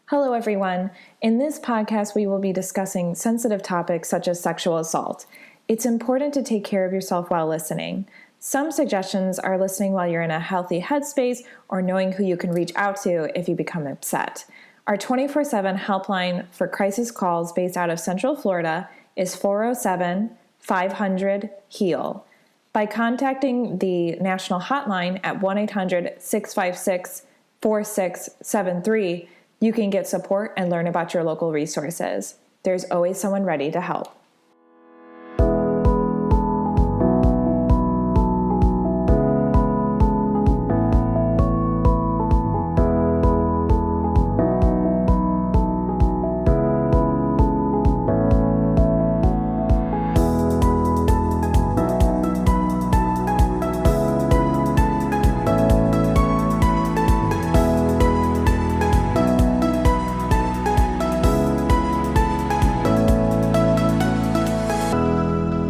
Hello, everyone. In this podcast, we will be discussing sensitive topics such as sexual assault. It's important to take care of yourself while listening. Some suggestions are listening while you're in a healthy headspace or knowing who you can reach out to if you become upset. Our 24/7 helpline for crisis calls based out of Central Florida is 407-500-HEAL. By contacting the national hotline at 1-800-656-4673, you can get support and learn about your local resources. There's always someone ready to help.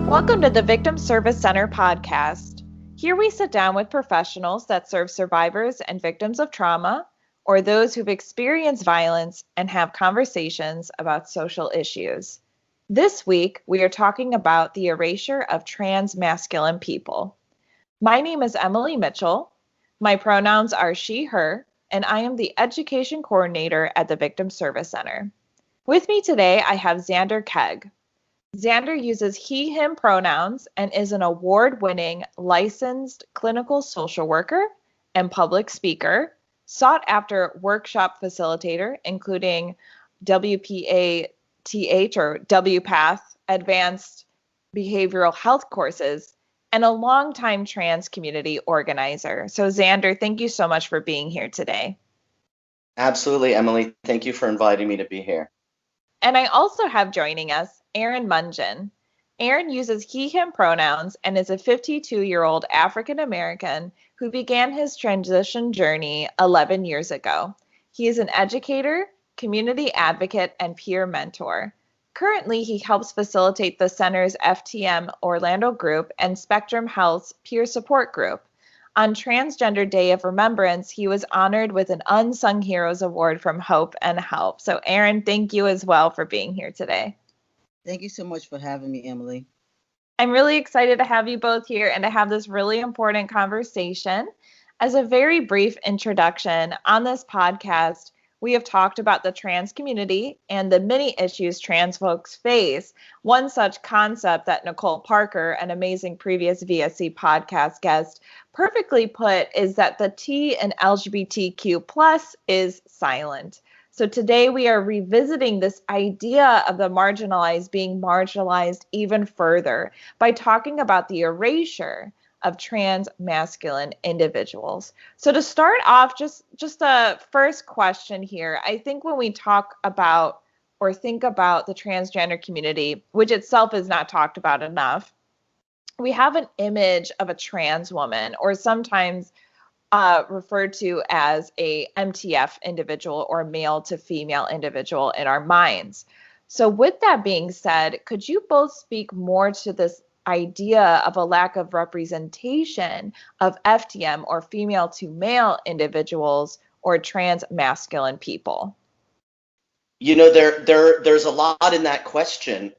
Welcome to the Victim Service Center podcast. Here we sit down with professionals that serve survivors and victims of trauma or those who've experienced violence and have conversations about social issues. This week, we are talking about the erasure of transmasculine people. My name is Emilie Mitchell. My pronouns are she, her, and I am the education coordinator at the Victim Service Center. With me today, I have Zander Keig. Zander uses he, him pronouns and is an award-winning licensed clinical social worker and public speaker, sought-after workshop facilitator, including WPATH or WPATH, Advanced Behavioral Health courses, and a longtime trans community organizer. So Zander, thank you so much for being here today. Absolutely, Emilie. Thank you for inviting me to be here. And I also have joining us Aaron Mungin. Aaron uses he, him pronouns and is a 52-year-old African-American who began his transition journey 11 years ago. He is an educator, community advocate, and peer mentor. Currently, he helps facilitate the center's FTM Orlando group and Spektrum Health's peer support group. On Transgender Day of Remembrance, he was honored with an Unsung Heroes Award from Hope and Help. So Aaron, thank you as well for being here today. Thank you so much for having me, Emilie. I'm really excited to have you both here and to have this really important conversation. As a very brief introduction, on this podcast, we have talked about the trans community and the many issues trans folks face. One such concept that Nicole Parker, an amazing previous VSC podcast guest, perfectly put is that the T in LGBTQ plus is silent. So today we are revisiting this idea of the marginalized being marginalized even further by talking about the erasure of transmasculine individuals. So to start off, just a first question here. I think when we talk about or think about the transgender community, which itself is not talked about enough, we have an image of a trans woman, or sometimes referred to as a MTF individual or male to female individual in our minds. So with that being said, could you both speak more to this idea of a lack of representation of FTM or female to male individuals or transmasculine people? You know, there's a lot in that question.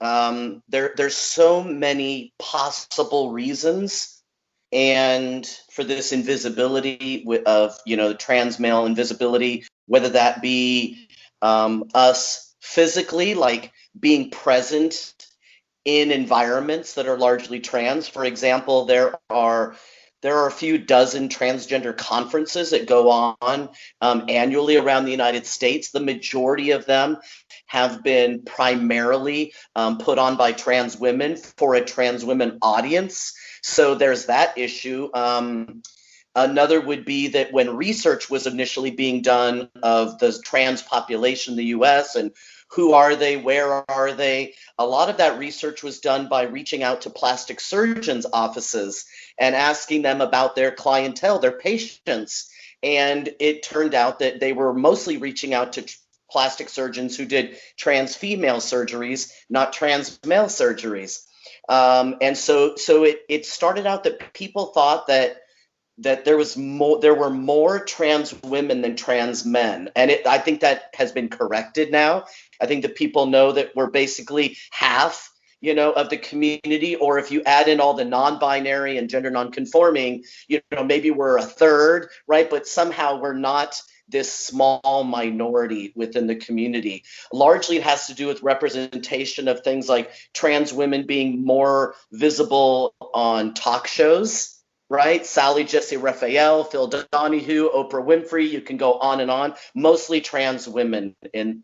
There's so many possible reasons. And for this invisibility of, the trans male invisibility, whether that be us physically, like being present in environments that are largely trans. For example, there are a few dozen transgender conferences that go on annually around the United States. The majority of them have been primarily put on by trans women for a trans women audience. So there's that issue. Another would be that when research was initially being done of the trans population in the US and who are they, where are they, a lot of that research was done by reaching out to plastic surgeons' offices and asking them about their clientele, their patients. And it turned out that they were mostly reaching out to plastic surgeons who did trans female surgeries, not trans male surgeries. And so it started out that people thought that that there were more trans women than trans men. And I think that has been corrected now. I think that people know that we're basically half, of the community, or if you add in all the non-binary and gender non-conforming, maybe we're a third, right? But somehow we're not this small minority within the community. Largely, it has to do with representation of things like trans women being more visible on talk shows, right? Sally Jesse Raphael, Phil Donahue, Oprah Winfrey, you can go on and on, mostly trans women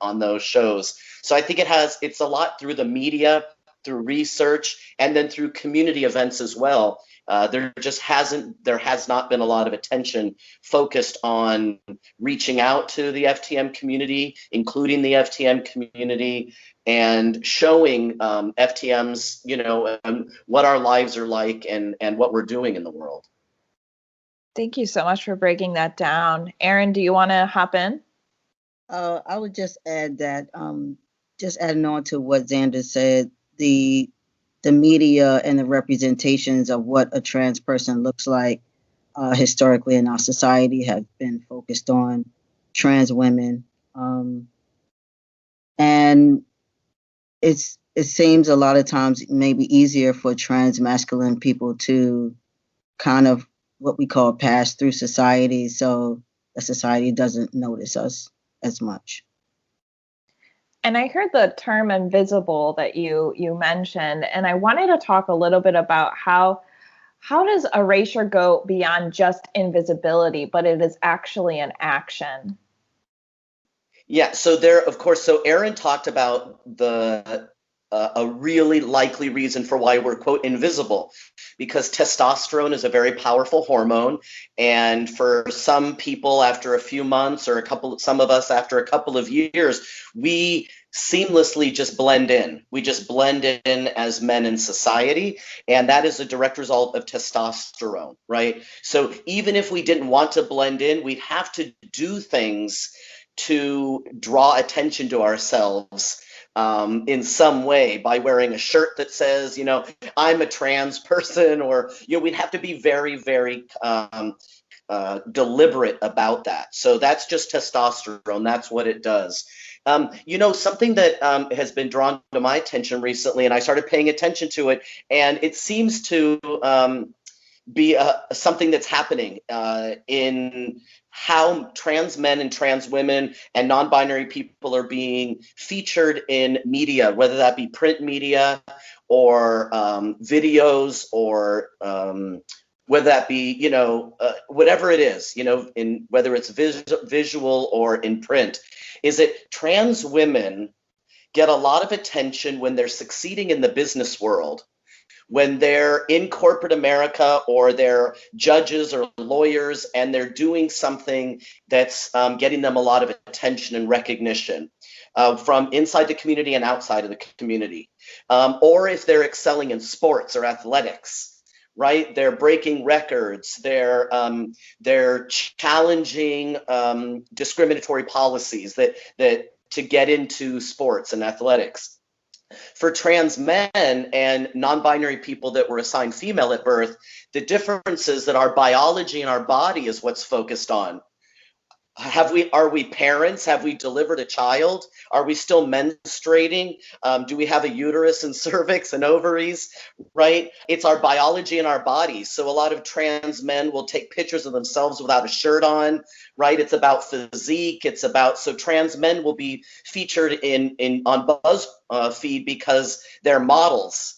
on those shows. So I think it's a lot through the media, through research, and then through community events as well. There has not been a lot of attention focused on reaching out to the FTM community, including the FTM community, and showing FTMs, what our lives are like and what we're doing in the world. Thank you so much for breaking that down. Erin, do you want to hop in? I would just add that, just adding on to what Zander said, the media and the representations of what a trans person looks like historically in our society have been focused on trans women. And it seems a lot of times maybe easier for transmasculine people to kind of what we call pass through society, so the society doesn't notice us as much. And I heard the term invisible that you mentioned, and I wanted to talk a little bit about how does erasure go beyond just invisibility, but it is actually an action? Yeah, so Erin talked about a really likely reason for why we're, quote, invisible, because testosterone is a very powerful hormone. And for some people after a few months, or some of us after a couple of years, we seamlessly just blend in. We just blend in as men in society. And that is a direct result of testosterone, right? So even if we didn't want to blend in, we'd have to do things to draw attention to ourselves in some way, by wearing a shirt that says, I'm a trans person, or, we'd have to be very, very deliberate about that. So that's just testosterone. That's what it does. Something that has been drawn to my attention recently, and I started paying attention to it, and it seems to be something that's happening in how trans men and trans women and non-binary people are being featured in media, whether that be print media or videos, or whether that be, whatever it is, in whether it's visual or in print, is that trans women get a lot of attention when they're succeeding in the business world, when they're in corporate America, or they're judges or lawyers, and they're doing something that's getting them a lot of attention and recognition from inside the community and outside of the community. Or if they're excelling in sports or athletics, right? They're breaking records, they're challenging discriminatory policies that to get into sports and athletics. For trans men and non-binary people that were assigned female at birth, the difference is that our biology and our body is what's focused on. Are we parents? Have we delivered a child? Are we still menstruating? Do we have a uterus and cervix and ovaries, right? It's our biology and our bodies. So a lot of trans men will take pictures of themselves without a shirt on, right? It's about physique. So trans men will be featured on BuzzFeed because they're models,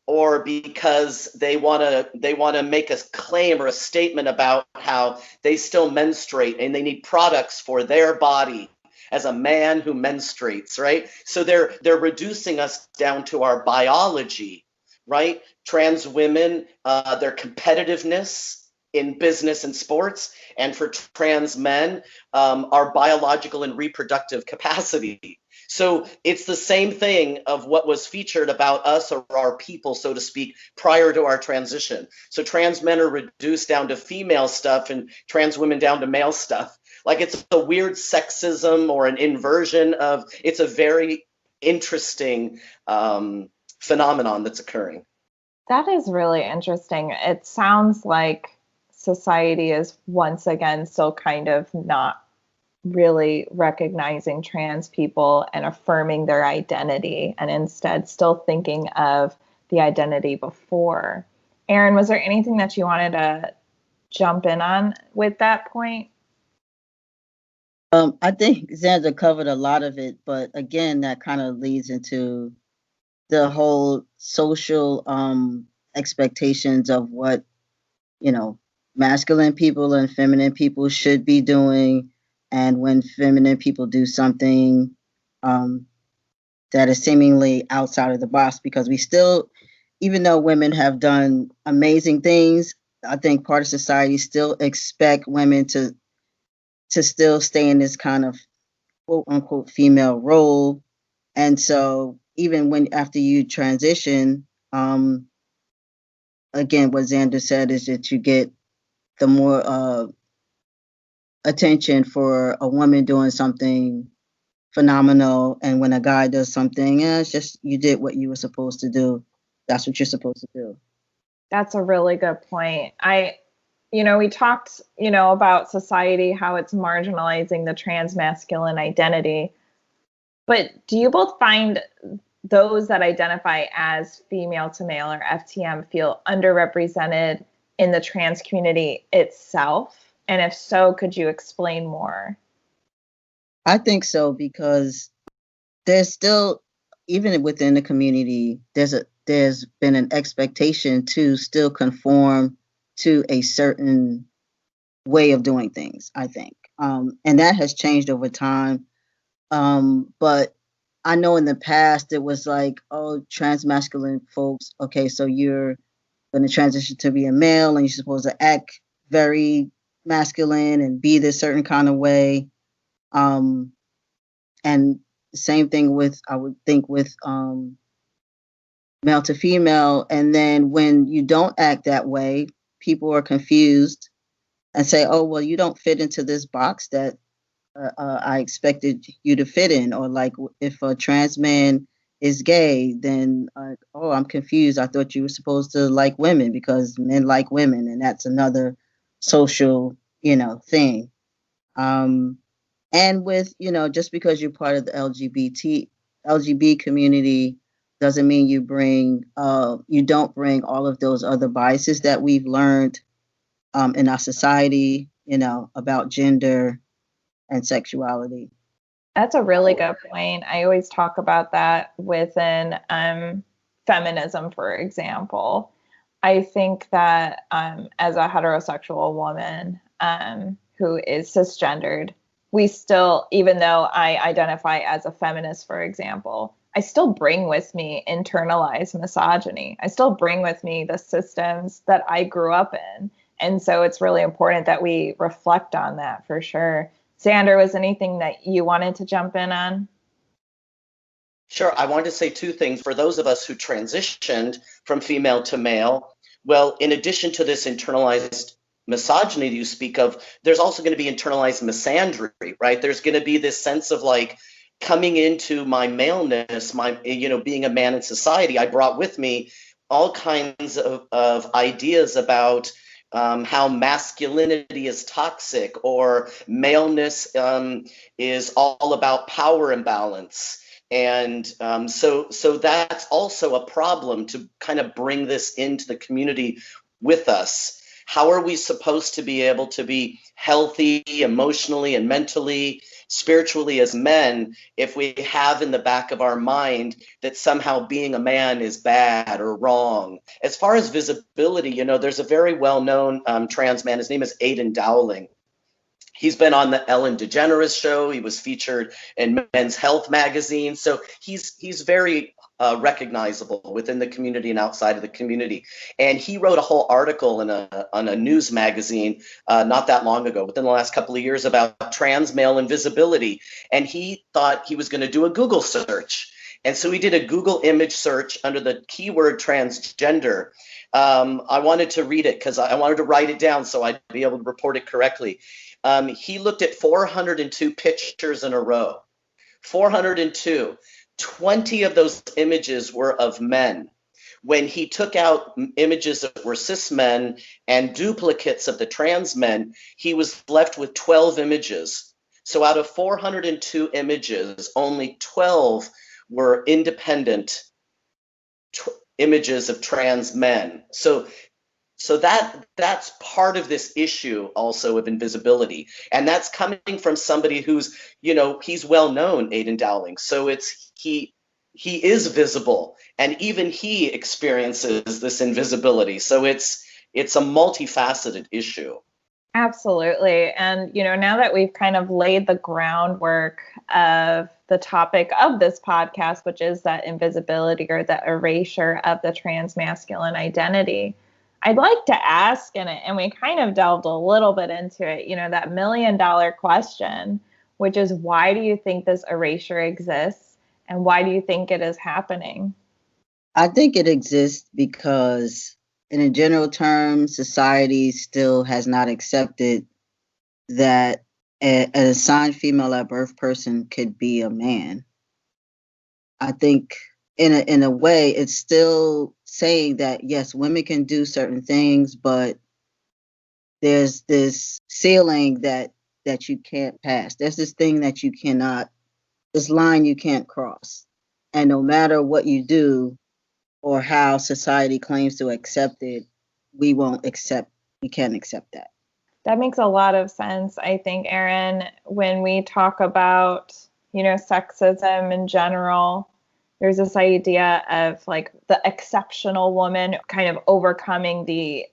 or because they want to make a claim or a statement about how they still menstruate and they need products for their body as a man who menstruates, right? So they're reducing us down to our biology, right? Trans women, their competitiveness in business and sports, and for trans men, our biological and reproductive capacity. So it's the same thing of what was featured about us, or our people, so to speak, prior to our transition. So trans men are reduced down to female stuff and trans women down to male stuff. Like, it's a weird sexism or an inversion of, it's a very interesting phenomenon that's occurring. That is really interesting. It sounds like society is once again still kind of not really recognizing trans people and affirming their identity, and instead still thinking of the identity before. Erin, was there anything that you wanted to jump in on with that point? I think Zander covered a lot of it, but again, that kind of leads into the whole social expectations of what, masculine people and feminine people should be doing. And when feminine people do something that is seemingly outside of the box, because we still, even though women have done amazing things, I think part of society still expect women to still stay in this kind of quote unquote female role. And so even when after you transition, again, what Zander said is that you get the more attention for a woman doing something phenomenal. And when a guy does something, it's just you did what you were supposed to do. That's what you're supposed to do. That's a really good point. We talked, about society, how it's marginalizing the transmasculine identity. But do you both find those that identify as female to male or FTM feel underrepresented in the trans community itself? And if so, could you explain more? I think so, because there's still, even within the community, there's been an expectation to still conform to a certain way of doing things, I think. And that has changed over time. But I know in the past it was like, oh, transmasculine folks, okay, so you're going to transition to be a male and you're supposed to act very masculine and be this certain kind of way. And same thing with, I would think, with male to female. And then when you don't act that way, people are confused and say, oh, well, you don't fit into this box that I expected you to fit in. Or like if a trans man is gay, then, oh, I'm confused. I thought you were supposed to like women because men like women. And that's another social, thing. And with, just because you're part of the LGBT community doesn't mean you don't bring all of those other biases that we've learned in our society, about gender and sexuality. That's a really good point. I always talk about that within feminism, for example. I think that as a heterosexual woman who is cisgendered, we still, even though I identify as a feminist, for example, I still bring with me internalized misogyny. I still bring with me the systems that I grew up in. And so it's really important that we reflect on that for sure. Zander, was anything that you wanted to jump in on? Sure. I wanted to say two things. For those of us who transitioned from female to male, well, in addition to this internalized misogyny that you speak of, there's also going to be internalized misandry, right? There's going to be this sense of like coming into my maleness, being a man in society. I brought with me all kinds of ideas about how masculinity is toxic, or maleness is all about power imbalance. And so that's also a problem to kind of bring this into the community with us. How are we supposed to be able to be healthy emotionally and mentally, spiritually as men, if we have in the back of our mind that somehow being a man is bad or wrong? As far as visibility, there's a very well-known trans man. His name is Aidan Dowling. He's been on the Ellen DeGeneres show. He was featured in Men's Health magazine. So he's very recognizable within the community and outside of the community. And he wrote a whole article on a news magazine not that long ago, within the last couple of years, about trans male invisibility. And he thought he was going to do a Google search. And so he did a Google image search under the keyword transgender. I wanted to read it because I wanted to write it down so I'd be able to report it correctly. He looked at 402 pictures in a row. 402. 20 of those images were of men when he took out images that were cis men and duplicates of the trans men, he was left with 12 images. So out of 402 images, only 12 were independent images of trans men. So that's part of this issue also of invisibility. And that's coming from somebody who's, he's well known, Aidan Dowling. So he is visible, and even he experiences this invisibility. So it's a multifaceted issue. Absolutely. And, now that we've kind of laid the groundwork of the topic of this podcast, which is that invisibility or the erasure of the transmasculine identity, I'd like to ask, and we kind of delved a little bit into it, that $1 million question, which is, why do you think this erasure exists, and why do you think it is happening? I think it exists because, in a general term, society still has not accepted that an assigned female at birth person could be a man. I think in a way, it's still saying that, yes, women can do certain things, but there's this ceiling that you can't pass. There's this thing that you cannot, this line you can't cross. And no matter what you do or how society claims to accept it, we can't accept that. That makes a lot of sense, I think, Erin, when we talk about, sexism in general. There's this idea of like the exceptional woman kind of overcoming the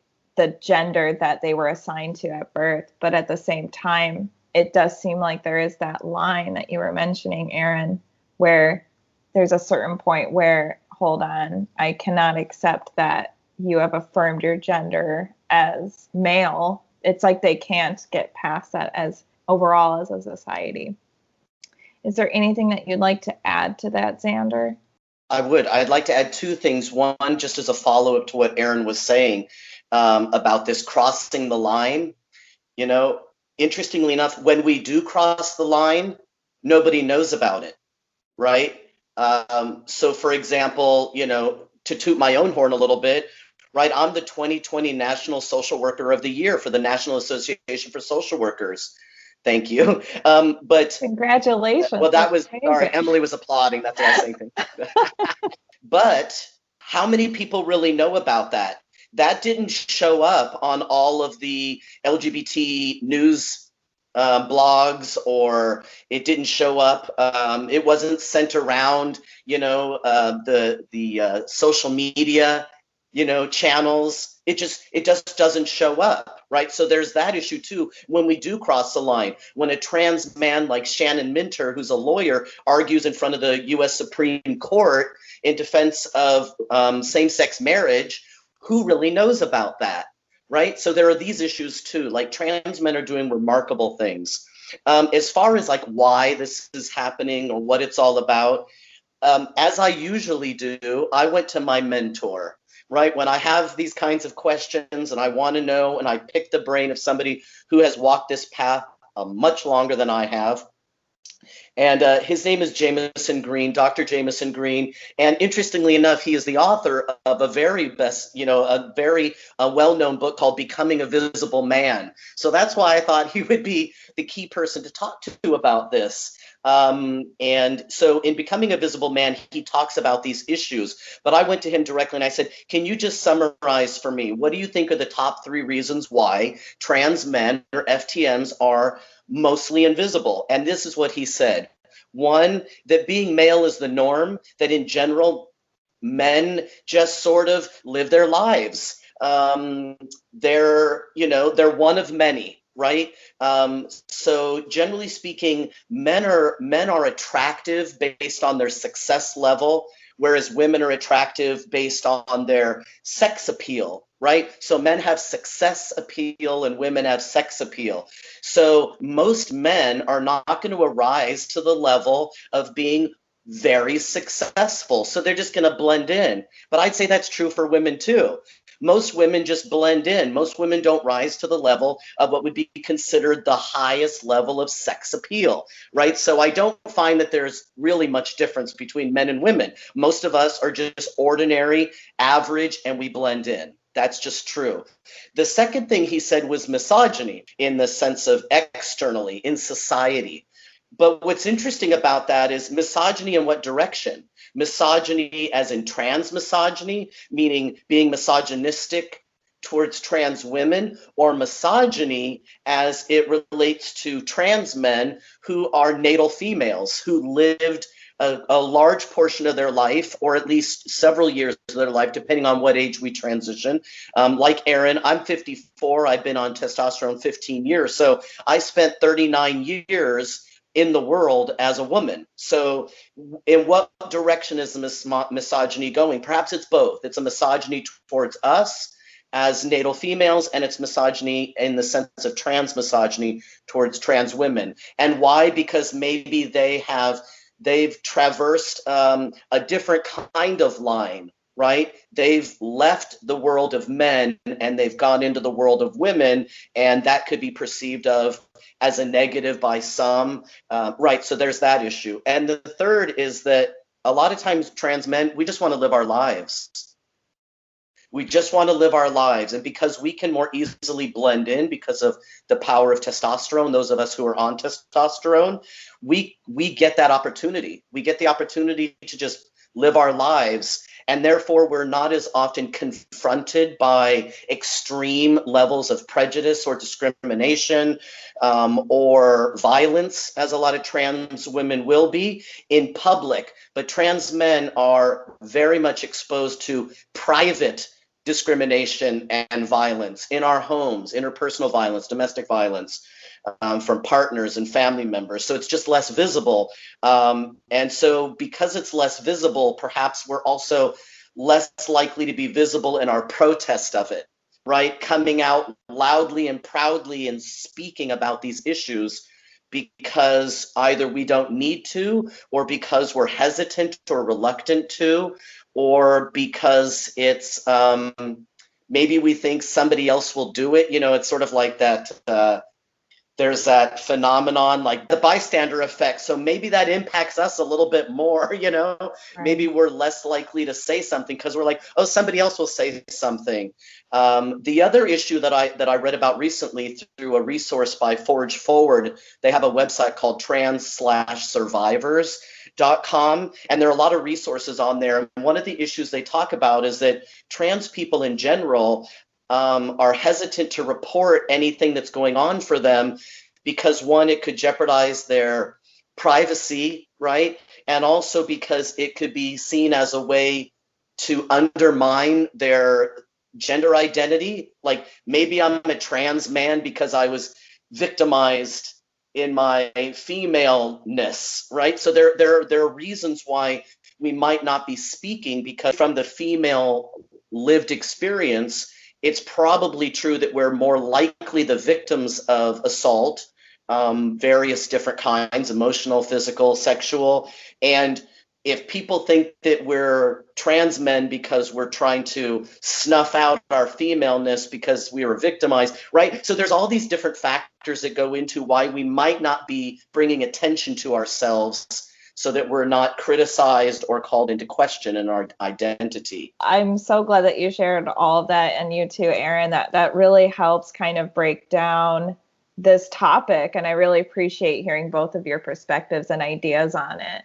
gender that they were assigned to at birth. But at the same time, it does seem like there is that line that you were mentioning, Erin, where there's a certain point where, hold on, I cannot accept that you have affirmed your gender as male. It's like they can't get past that as overall as a society. Is there anything that you'd like to add to that, Zander? I'd like to add two things. One, just as a follow-up to what Erin was saying about this crossing the line. Interestingly enough, when we do cross the line, nobody knows about it, right? So, for example, to toot my own horn a little bit, right? I'm the 2020 National Social Worker of the Year for the National Association for Social Workers. Thank you. But congratulations. Well, that was, sorry, Emilie was applauding. That's what I was saying. But how many people really know about that? That didn't show up on all of the LGBT news blogs, or it didn't show up. It wasn't sent around, the social media, channels. It just doesn't show up, right? So there's that issue too. When we do cross the line, when a trans man like Shannon Minter, who's a lawyer, argues in front of the U.S. Supreme Court in defense of same-sex marriage, who really knows about that, right? So there are these issues too. Like, trans men are doing remarkable things. As far as like why this is happening or what it's all about, as I usually do, I went to my mentor. Right? When I have these kinds of questions and I want to know, and I pick the brain of somebody who has walked this path much longer than I have. And his name is Jameson Green, Dr. Jameson Green. And interestingly enough, he is the author of a very well-known book called Becoming a Visible Man. So that's why I thought he would be the key person to talk to about this. And so in Becoming a Visible Man, he talks about these issues. But I went to him directly and I said, can you just summarize for me? What do you think are the top 3 reasons why trans men or FTMs are mostly invisible? And this is what he said. 1, that being male is the norm, that in general, men just sort of live their lives. They're one of many. Right. So generally speaking, men are attractive based on their success level, whereas women are attractive based on their sex appeal. Right. So men have success appeal and women have sex appeal. So most men are not going to arise to the level of being very successful. So they're just going to blend in. But I'd say that's true for women too. Most women just blend in. Most women don't rise to the level of what would be considered the highest level of sex appeal, right? So I don't find that there's really much difference between men and women. Most of us are just ordinary, average, and we blend in. That's just true. The second thing he said was misogyny in the sense of externally in society. But what's interesting about that is misogyny in what direction? Misogyny as in trans misogyny, meaning being misogynistic towards trans women, or misogyny as it relates to trans men who are natal females, who lived a large portion of their life, or at least several years of their life, depending on what age we transition. Like Aaron, I'm 54, I've been on testosterone 15 years. So I spent 39 years in the world as a woman. So in what direction is the misogyny going? Perhaps it's both. It's a misogyny towards us as natal females, and it's misogyny in the sense of trans misogyny towards trans women. And why? Because maybe they've traversed a different kind of line, right? They've left the world of men and they've gone into the world of women, and that could be perceived of as a negative by some, right? So there's that issue. And the third is that a lot of times trans men, we just want to live our lives. We just want to live our lives. And because we can more easily blend in because of the power of testosterone, those of us who are on testosterone, we get that opportunity. We get the opportunity to just live our lives. And therefore, we're not as often confronted by extreme levels of prejudice or discrimination or violence, as a lot of trans women will be in public. But trans men are very much exposed to private discrimination and violence in our homes, interpersonal violence, domestic violence from partners and family members. So it's just less visible. And so because it's less visible, perhaps we're also less likely to be visible in our protest of it, right? Coming out loudly and proudly and speaking about these issues because either we don't need to, or because we're hesitant or reluctant to, or because it's maybe we think somebody else will do it. You know, it's sort of like that, there's that phenomenon like the bystander effect. So maybe that impacts us a little bit more, you know, right. Maybe we're less likely to say something because we're like, oh, somebody else will say something. The other issue that I read about recently through a resource by Forge Forward, they have a website called trans/survivors.com, and there are a lot of resources on there. And one of the issues they talk about is that trans people in general are hesitant to report anything that's going on for them because, one, it could jeopardize their privacy, right? And also because it could be seen as a way to undermine their gender identity. Like maybe I'm a trans man because I was victimized in my femaleness, right? So there are reasons why we might not be speaking, because from the female lived experience, it's probably true that we're more likely the victims of assault, various different kinds, emotional, physical, sexual. And if people think that we're trans men because we're trying to snuff out our femaleness because we were victimized, right? So there's all these different factors that go into why we might not be bringing attention to ourselves so that we're not criticized or called into question in our identity. I'm so glad that you shared all of that, and you too, Aaron. That really helps kind of break down this topic, and I really appreciate hearing both of your perspectives and ideas on it.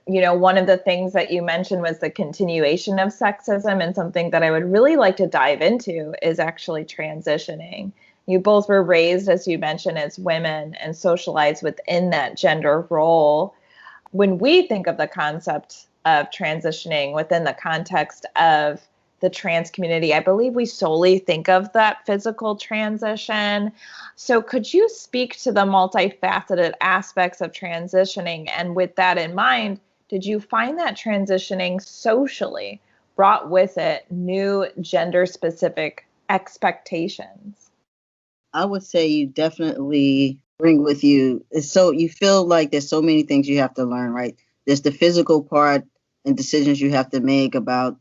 You know, one of the things that you mentioned was the continuation of sexism, and something that I would really like to dive into is actually transitioning. You both were raised, as you mentioned, as women and socialized within that gender role. When we think of the concept of transitioning within the context of the trans community, I believe we solely think of that physical transition. So could you speak to the multifaceted aspects of transitioning? And with that in mind, did you find that transitioning socially brought with it new gender-specific expectations? I would say you definitely bring with you. So you feel like there's so many things you have to learn, right? There's the physical part and decisions you have to make about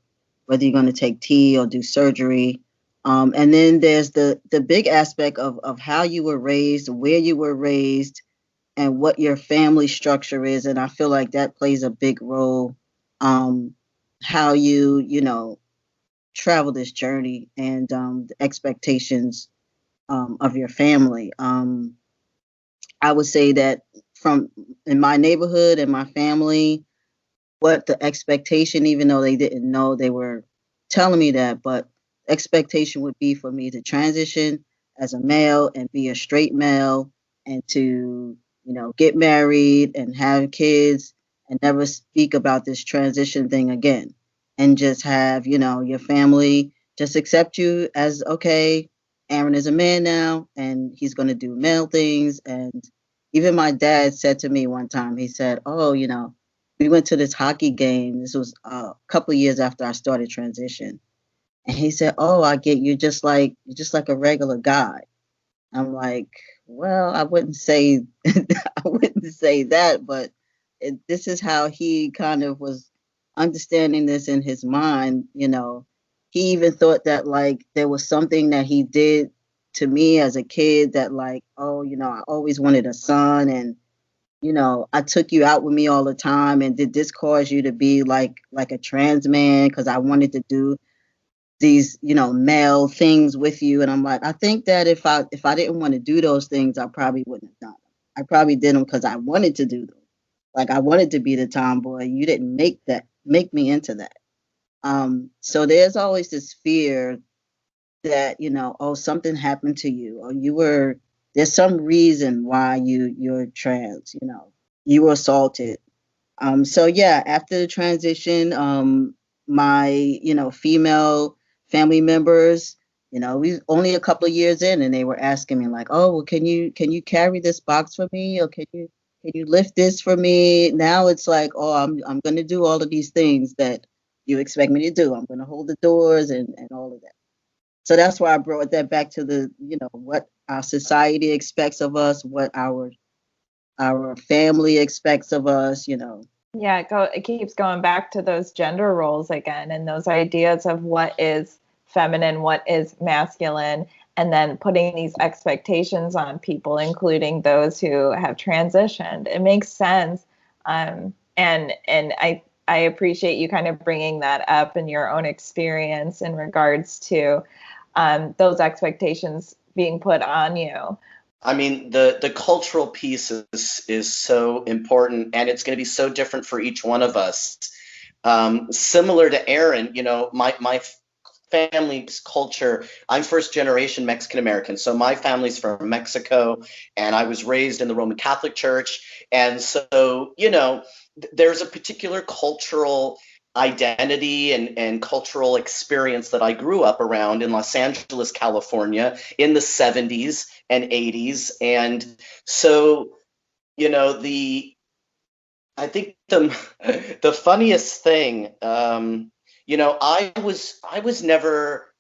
whether you're going to take T or do surgery. And then there's the big aspect of how you were raised, where you were raised, and what your family structure is. And I feel like that plays a big role. How you travel this journey and the expectations of your family. I would say that from in my neighborhood and my family, what the expectation, even though they didn't know, they were telling me that, but expectation would be for me to transition as a male and be a straight male and to, get married and have kids and never speak about this transition thing again. And just have, your family just accept you as, okay, Aaron is a man now and he's going to do male things. And even my dad said to me one time, he said, oh, we went to this hockey game. This was a couple of years after I started transition. And he said, oh, I get you're just like a regular guy. I'm like, well, I wouldn't say I wouldn't say that, but this is how he kind of was understanding this in his mind. He even thought that like there was something that he did to me as a kid that like, oh, I always wanted a son and I took you out with me all the time, and did this cause you to be like a trans man because I wanted to do these male things with you? And I'm like, I think that if I didn't want to do those things, I probably wouldn't have done them. I probably did them because I wanted to do them. Like I wanted to be the tomboy. You didn't make me into that. So there's always this fear that oh, something happened to you, or there's some reason why you're trans. You were assaulted. So yeah, after the transition, my female family members, we only a couple of years in, and they were asking me like, oh, well, can you carry this box for me, or can you lift this for me? Now it's like, oh, I'm going to do all of these things that you expect me to do. I'm going to hold the doors and all of that. So that's why I brought that back to the what our society expects of us, what our family expects of us. Yeah, it keeps going back to those gender roles again and those ideas of what is feminine, what is masculine, and then putting these expectations on people, including those who have transitioned. It makes sense. And I appreciate you kind of bringing that up in your own experience in regards to those expectations being put on you. I mean, the cultural piece is so important, and it's going to be so different for each one of us. Similar to Aaron, my family's culture, I'm first generation Mexican American. So my family's from Mexico, and I was raised in the Roman Catholic Church. And so, there's a particular cultural identity and cultural experience that I grew up around in Los Angeles, California in the 70s and 80s. And so, I think the funniest thing, I was never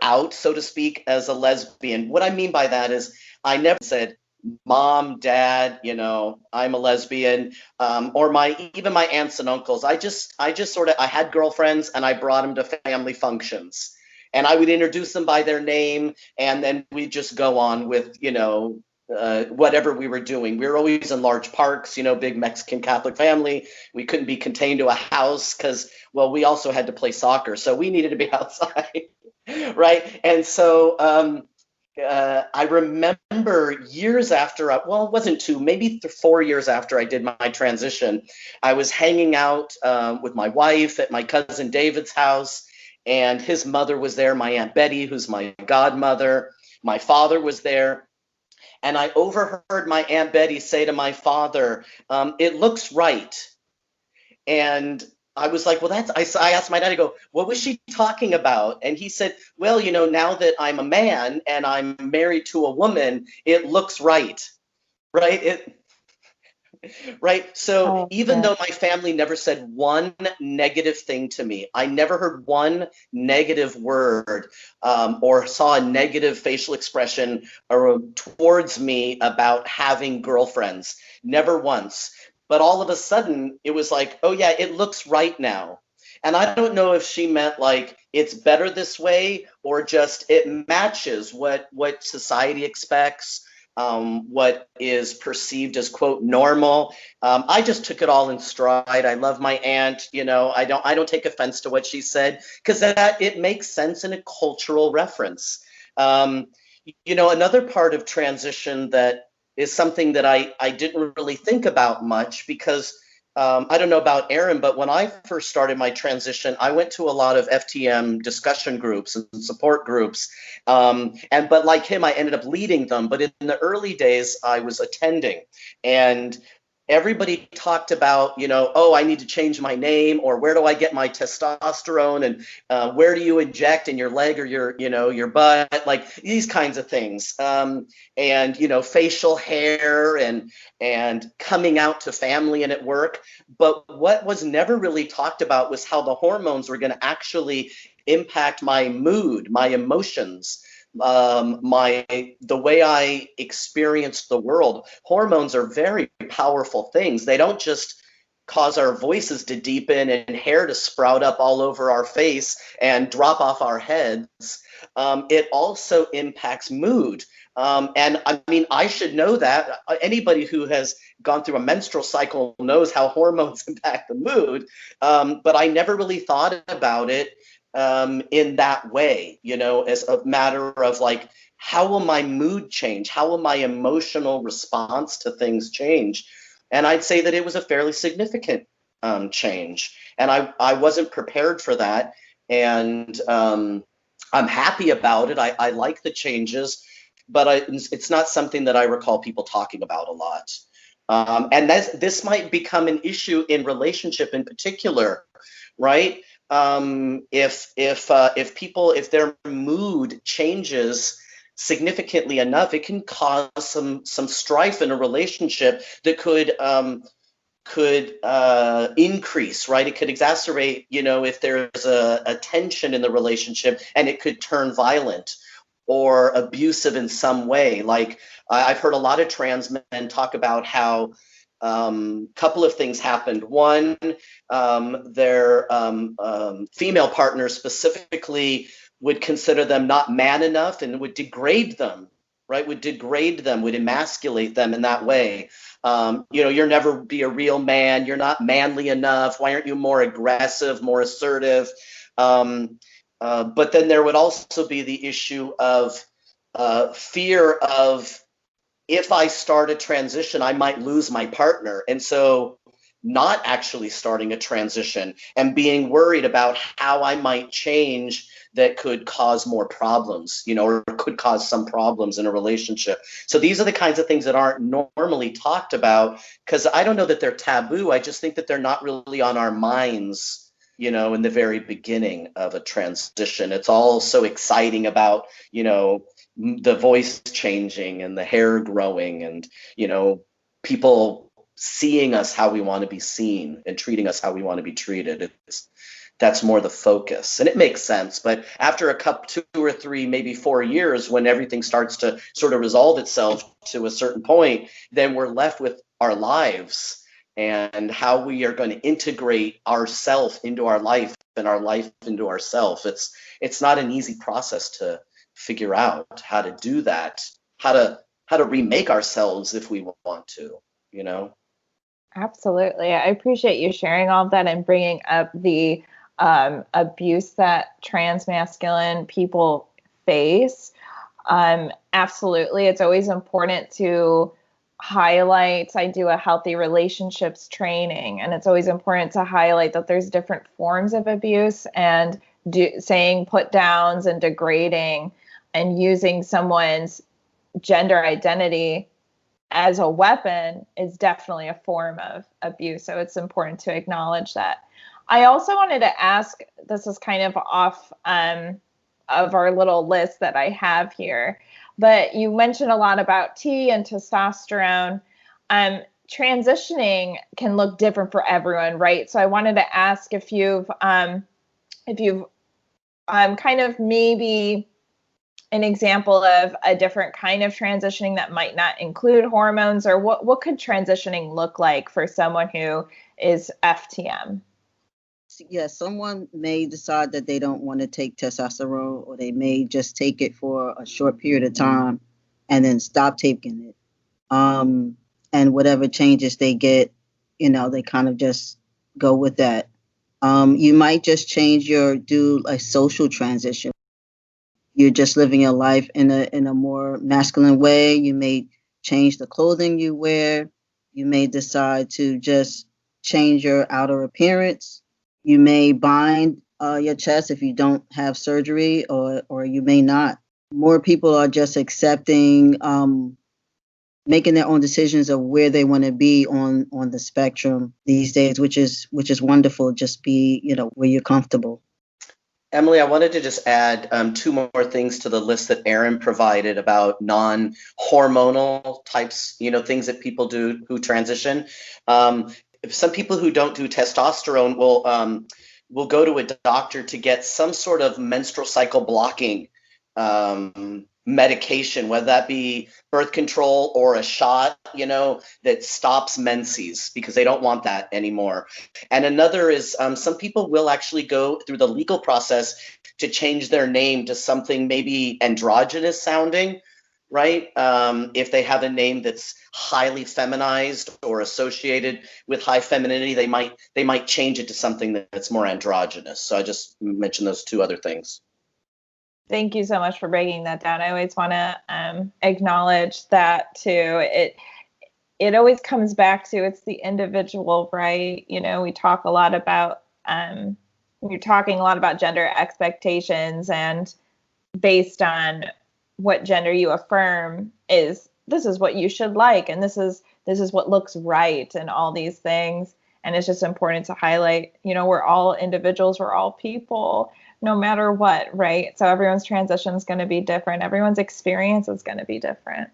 out, so to speak, as a lesbian. What I mean by that is I never said, Mom, Dad, I'm a lesbian, or even my aunts and uncles. I just sort of, I had girlfriends and I brought them to family functions, and I would introduce them by their name, and then we'd just go on with, whatever we were doing. We were always in large parks, big Mexican Catholic family. We couldn't be contained to a house because, well, we also had to play soccer, so we needed to be outside, right? And so I remember years after, it wasn't 2, maybe 4 years after I did my transition, I was hanging out with my wife at my cousin David's house, and his mother was there, my Aunt Betty, who's my godmother. My father was there. And I overheard my Aunt Betty say to my father, it looks right. And I was like, well, I asked my dad, I go, what was she talking about? And he said, well, now that I'm a man and I'm married to a woman, it looks right. Right? Right. So even though my family never said one negative thing to me, I never heard one negative word or saw a negative facial expression towards me about having girlfriends. Never once. But all of a sudden, it was like, oh, yeah, it looks right now. And I don't know if she meant like it's better this way or just it matches what society expects, what is perceived as quote normal. I just took it all in stride. I love my aunt, I don't take offense to what she said because that it makes sense in a cultural reference. Another part of transition that is something that I didn't really think about much because I don't know about Aaron, but when I first started my transition, I went to a lot of FTM discussion groups and support groups. But like him, I ended up leading them. But in the early days, I was attending. And everybody talked about, oh, I need to change my name, or where do I get my testosterone, and where do you inject in your leg or your butt, like these kinds of things, and facial hair and coming out to family and at work. But what was never really talked about was how the hormones were going to actually impact my mood, my emotions, the way I experienced the world. Hormones are very powerful things. They don't just cause our voices to deepen and hair to sprout up all over our face and drop off our heads. It also impacts mood. And I mean, I should know that. Anybody who has gone through a menstrual cycle knows how hormones impact the mood. But I never really thought about it in that way, as a matter of like, how will my mood change? How will my emotional response to things change? And I'd say that it was a fairly significant change. And I wasn't prepared for that. And I'm happy about it. I like the changes, but it's not something that I recall people talking about a lot. And this might become an issue in relationship in particular, right? If their mood changes significantly enough, it can cause some strife in a relationship that could increase, right? It could exacerbate, if there's a tension in the relationship, and it could turn violent or abusive in some way. Like I've heard a lot of trans men talk about how couple of things happened. One, their female partners specifically would consider them not man enough and would degrade them, right? Would emasculate them in that way. You'll never be a real man. You're not manly enough. Why aren't you more aggressive, more assertive? But then there would also be the issue of fear of, if I start a transition, I might lose my partner. And so not actually starting a transition and being worried about how I might change that could cause more problems, or could cause some problems in a relationship. So these are the kinds of things that aren't normally talked about, because I don't know that they're taboo. I just think that they're not really on our minds, in the very beginning of a transition. It's all so exciting about, the voice changing and the hair growing and, people seeing us how we want to be seen and treating us how we want to be treated. That's more the focus, and it makes sense. But after a couple, 2 or 3, maybe 4 years, when everything starts to sort of resolve itself to a certain point, then we're left with our lives and how we are going to integrate ourself into our life and our life into ourself. It's not an easy process to figure out how to do that, how to remake ourselves if we want to, Absolutely. I appreciate you sharing all of that and bringing up the abuse that transmasculine people face. Absolutely. It's always important to highlight. I do a healthy relationships training, and it's always important to highlight that there's different forms of abuse, and saying put downs and degrading and using someone's gender identity as a weapon is definitely a form of abuse. So it's important to acknowledge that. I also wanted to ask, this is kind of off of our little list that I have here, but you mentioned a lot about T and testosterone. Transitioning can look different for everyone, right? So I wanted to ask if you've kind of maybe an example of a different kind of transitioning that might not include hormones, or what could transitioning look like for someone who is FTM? Yeah, someone may decide that they don't want to take testosterone, or they may just take it for a short period of time and then stop taking it. And whatever changes they get, they kind of just go with that. You might just do a social transition. You're just living your life in a more masculine way. You may change the clothing you wear. You may decide to just change your outer appearance. You may bind your chest if you don't have surgery, or you may not. More people are just accepting, making their own decisions of where they want to be on the spectrum these days, which is wonderful. Just be, where you're comfortable. Emilie, I wanted to just add two more things to the list that Aaron provided about non-hormonal types, things that people do who transition. Some people who don't do testosterone will go to a doctor to get some sort of menstrual cycle blocking medication, whether that be birth control or a shot, that stops menses, because they don't want that anymore. And another is some people will actually go through the legal process to change their name to something maybe androgynous sounding, right? If they have a name that's highly feminized or associated with high femininity, they might change it to something that's more androgynous. So I just mentioned those two other things. Thank you so much for breaking that down. I always want to acknowledge that too. It always comes back to it's the individual, right? We talk a lot about you're talking a lot about gender expectations, and based on what gender you affirm this is what you should like, and this is what looks right, and all these things. And it's just important to highlight, we're all individuals, we're all people, no matter what, right? So everyone's transition is going to be different. Everyone's experience is going to be different.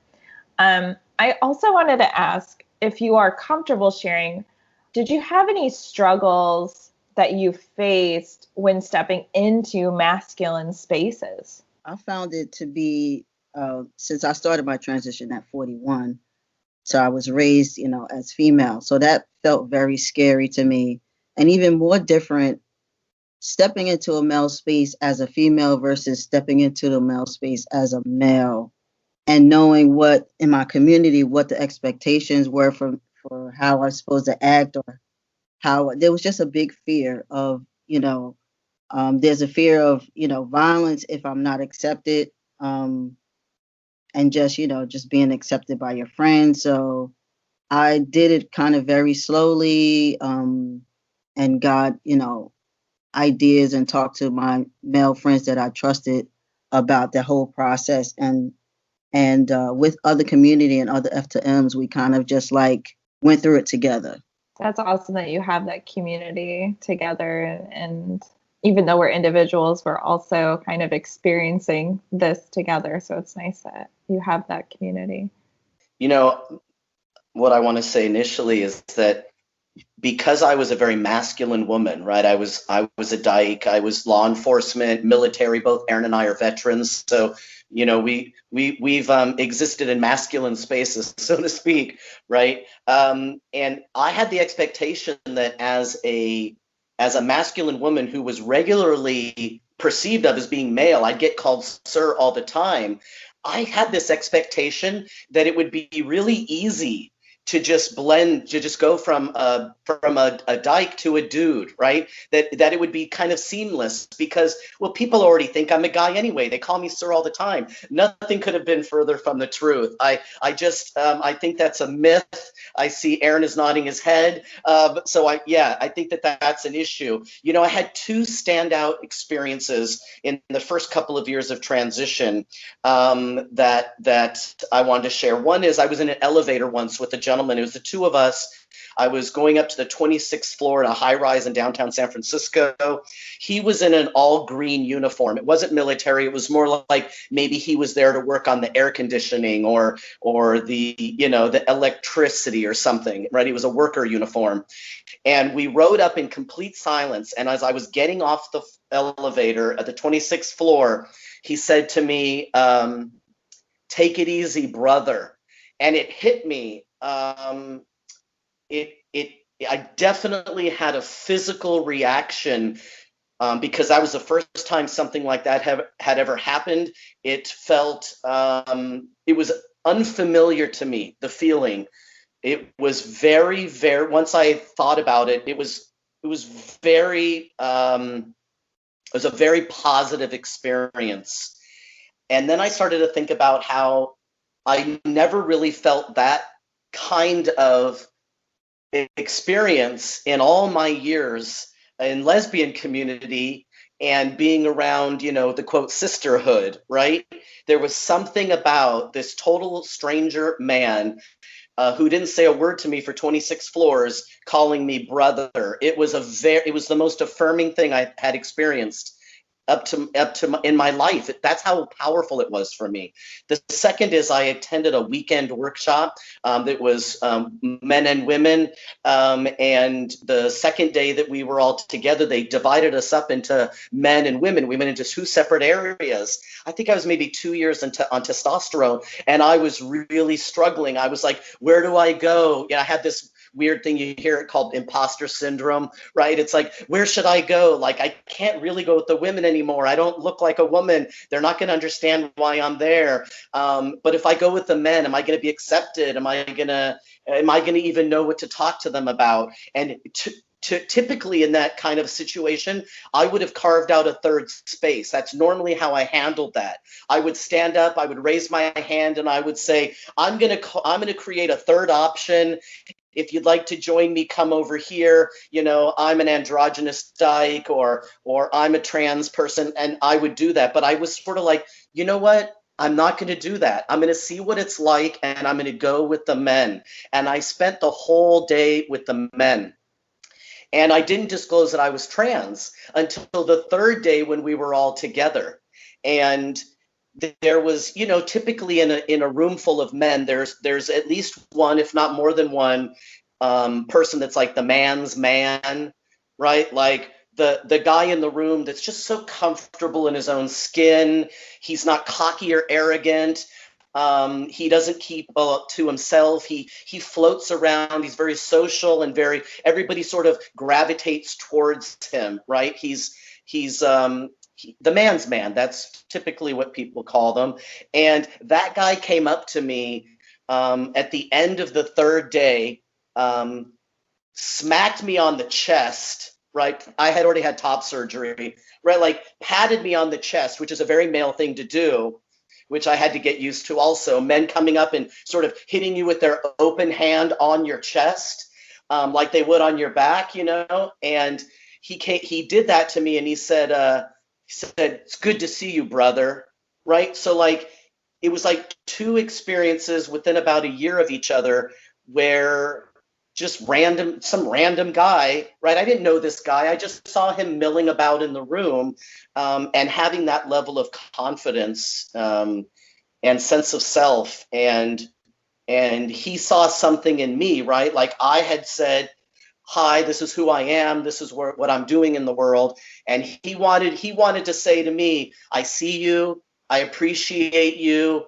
I also wanted to ask, if you are comfortable sharing, did you have any struggles that you faced when stepping into masculine spaces? I found it to be, since I started my transition at 41, so I was raised, as female. So that felt very scary to me, and even more different stepping into a male space as a female versus stepping into the male space as a male, and knowing what in my community, what the expectations were for how I'm supposed to act, or how there was just a big fear of, there's a fear of, violence if I'm not accepted, and just being accepted by your friends. So I did it kind of very slowly, and got, ideas and talked to my male friends that I trusted about the whole process, and with other community and other F2Ms, we kind of just went through it together. That's awesome that you have that community together, and even though we're individuals, we're also kind of experiencing this together. So it's nice that you have that community. What I want to say initially is that because I was a very masculine woman, right? I was a dyke. I was law enforcement, military. Both Aaron and I are veterans, so we've existed in masculine spaces, so to speak, right? And I had the expectation that as a masculine woman who was regularly perceived of as being male, I'd get called sir all the time. I had this expectation that it would be really easy to just blend, to just go from a dyke to a dude, right? That it would be kind of seamless because, well, people already think I'm a guy anyway. They call me sir all the time. Nothing could have been further from the truth. I think that's a myth. I see Aaron is nodding his head. So I think that's an issue. I had two standout experiences in the first couple of years of transition that I wanted to share. One is I was in an elevator once with a gentleman. It was the two of us. I was going up to the 26th floor in a high rise in downtown San Francisco. He was in an all green uniform. It wasn't military. It was more like maybe he was there to work on the air conditioning or the, the electricity or something, right? He was a worker uniform. And we rode up in complete silence. And as I was getting off the elevator at the 26th floor, he said to me, "Take it easy, brother." And it hit me. I definitely had a physical reaction because that was the first time something like that had ever happened. It felt, it was unfamiliar to me, the feeling. It was very, very, once I thought about it, it was very, it was a very positive experience. And then I started to think about how I never really felt that kind of experience in all my years in lesbian community and being around, the quote sisterhood, right? There was something about this total stranger man who didn't say a word to me for 26 floors, calling me brother. It was the most affirming thing I had experienced in my life. That's how powerful it was for me. The second is I attended a weekend workshop that was men and women, and the second day that we were all together, they divided us up into men and women. We went into two separate areas. I think I was maybe 2 years on testosterone, and I was really struggling. I was like, where do I go? I had this weird thing, you hear it called imposter syndrome, right? It's like, where should I go? Like, I can't really go with the women anymore. I don't look like a woman. They're not going to understand why I'm there. But if I go with the men, am I going to be accepted? Am I going to even know what to talk to them about? And typically in that kind of situation, I would have carved out a third space. That's normally how I handled that. I would stand up, I would raise my hand, and I would say, I'm going to create a third option. If you'd like to join me, come over here. I'm an androgynous dyke, or I'm a trans person, and I would do that. But I was sort of like, you know what? I'm not going to do that. I'm going to see what it's like, and I'm going to go with the men. And I spent the whole day with the men. And I didn't disclose that I was trans until the third day when we were all together. And there was, typically in a room full of men, there's at least one, if not more than one, person that's like the man's man, right? Like the guy in the room that's just so comfortable in his own skin. He's not cocky or arrogant. He doesn't keep to himself. He floats around. He's very social and everybody sort of gravitates towards him, right? He's the man's man. That's typically what people call them. And that guy came up to me at the end of the third day, smacked me on the chest, right? I had already had top surgery, right? Like patted me on the chest, which is a very male thing to do, which I had to get used to also. Men coming up and sort of hitting you with their open hand on your chest, like they would on your back, And he did that to me, and he said, it's good to see you, brother, right? So like, it was like two experiences within about a year of each other where just some random guy, right? I didn't know this guy. I just saw him milling about in the room, and having that level of confidence and sense of self. And he saw something in me, right? Like I had said, hi, this is who I am. This is what I'm doing in the world. And he wanted to say to me, I see you. I appreciate you.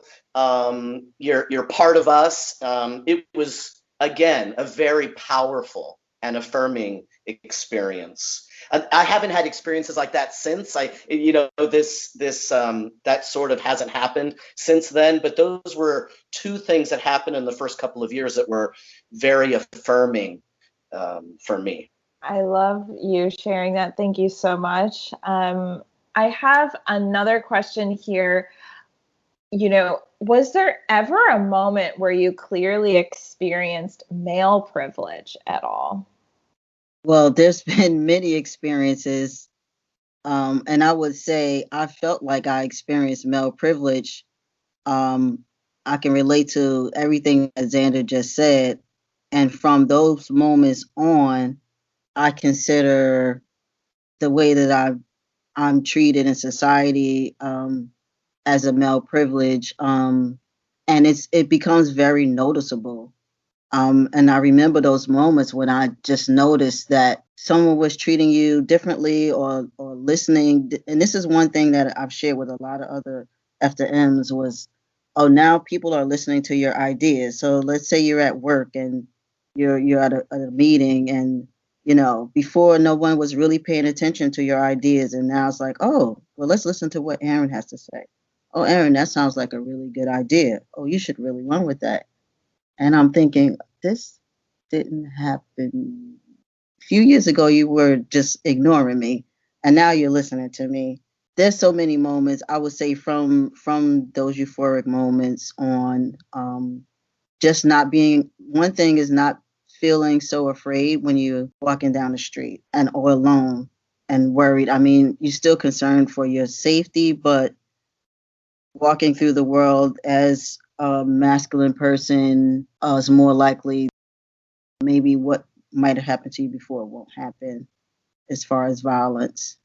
You're part of us. It was, again, a very powerful and affirming experience. I haven't had experiences like that since. That sort of hasn't happened since then. But those were two things that happened in the first couple of years that were very affirming for me. I love you sharing that. Thank you so much. I have another question here. Was there ever a moment where you clearly experienced male privilege at all? Well, there's been many experiences, and I would say I felt like I experienced male privilege. I can relate to everything that Zander just said. And from those moments on, I consider the way that I'm treated in society as a male privilege, and it becomes very noticeable. And I remember those moments when I just noticed that someone was treating you differently or listening. And this is one thing that I've shared with a lot of other FDMs was, oh, now people are listening to your ideas. So let's say you're at work and you're at a meeting, and you know, before no one was really paying attention to your ideas, and now it's like, oh, well, let's listen to what Aaron has to say. Oh, Aaron, that sounds like a really good idea. Oh, you should really run with that. And I'm thinking, this didn't happen. A few years ago, you were just ignoring me, and now you're listening to me. There's so many moments, I would say, from those euphoric moments on, just not being, one thing is not feeling so afraid when you're walking down the street and or alone and worried. I mean, you're still concerned for your safety, but walking through the world as a masculine person is more likely maybe what might have happened to you before won't happen as far as violence.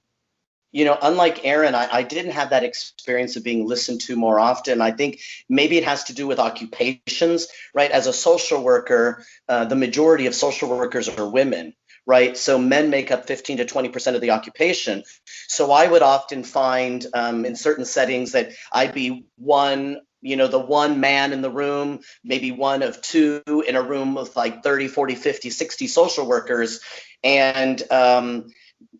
You know, unlike Aaron, I didn't have that experience of being listened to more often. I think maybe it has to do with occupations, right? As a social worker, the majority of social workers are women, right? So men make up 15 to 20% of the occupation. So I would often find in certain settings that I'd be one, you know, the one man in the room, maybe one of two in a room with like 30, 40, 50, 60 social workers. And